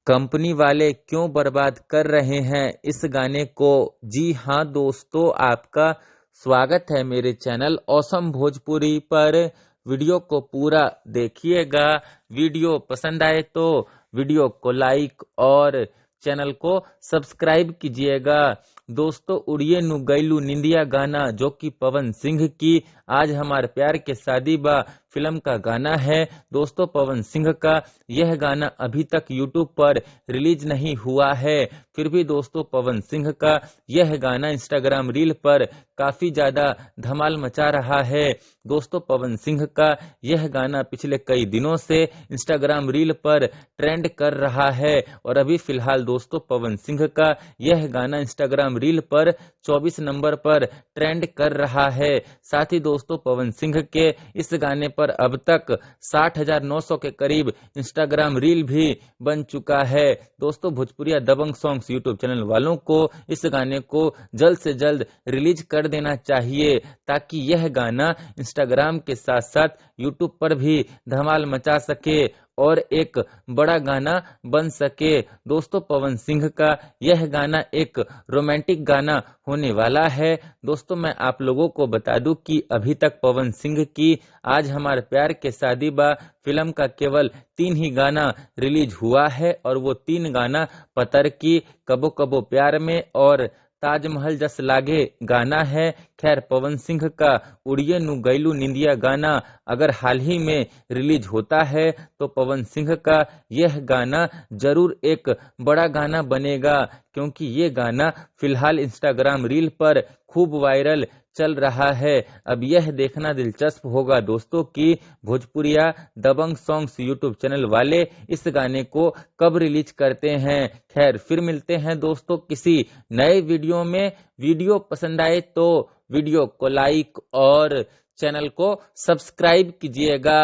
Company वाले क्यों बर्बाद कर रहे हैं इस गाने को। जी हाँ दोस्तों, आपका स्वागत है मेरे चैनल ऑसम भोजपुरी पर। वीडियो को पूरा देखिएगा। वीडियो पसंद आए तो वीडियो को लाइक और चैनल को सब्सक्राइब कीजिएगा। दोस्तों, उड़िए नु गैलू निंदिया गाना जो कि पवन सिंह की आज हमारे प्यार के शादी बा फिल्म का गाना है। दोस्तों, पवन सिंह का यह गाना अभी तक यूट्यूब पर रिलीज नहीं हुआ है, फिर भी दोस्तों पवन सिंह का यह गाना इंस्टाग्राम रील पर काफी ज्यादा धमाल मचा रहा है। दोस्तों, पवन सिंह का यह गाना पिछले कई दिनों से इंस्टाग्राम रील पर ट्रेंड कर रहा है और अभी फिलहाल दोस्तों पवन सिंह का यह गाना इंस्टाग्राम रील पर 24 नंबर पर ट्रेंड कर रहा है। साथ ही दोस्तों पवन सिंह के इस गाने पर अब तक 60,900 के करीब इंस्टाग्राम रील भी बन चुका है। दोस्तों, भोजपुरिया दबंग सॉन्ग्स यूट्यूब चैनल वालों को इस गाने को जल्द से जल्द रिलीज कर देना चाहिए ताकि यह गाना इंस्टाग्राम के साथ साथ यूट्यूब पर भी धमाल मचा सके और एक बड़ा गाना बन सके। दोस्तों, पवन सिंह का यह गाना एक रोमांटिक गाना होने वाला है। दोस्तों, मैं आप लोगों को बता दूं कि अभी तक पवन सिंह की आज हमारे प्यार के शादी बा फिल्म का केवल 3 ही गाना रिलीज हुआ है और वो 3 गाना पतर की, कबो कबो प्यार में और ताजमहल जस लागे गाना है। खैर, पवन सिंह का उड़िए नु गैलू निंदिया गाना अगर हाल ही में रिलीज होता है तो पवन सिंह का यह गाना जरूर एक बड़ा गाना बनेगा, क्योंकि ये गाना फिलहाल इंस्टाग्राम रील पर खूब वायरल चल रहा है। अब यह देखना दिलचस्प होगा दोस्तों कि भोजपुरिया दबंग सॉन्ग्स यूट्यूब चैनल वाले इस गाने को कब रिलीज करते हैं। खैर, फिर मिलते हैं दोस्तों किसी नए वीडियो में। वीडियो पसंद आए तो वीडियो को लाइक और चैनल को सब्सक्राइब कीजिएगा।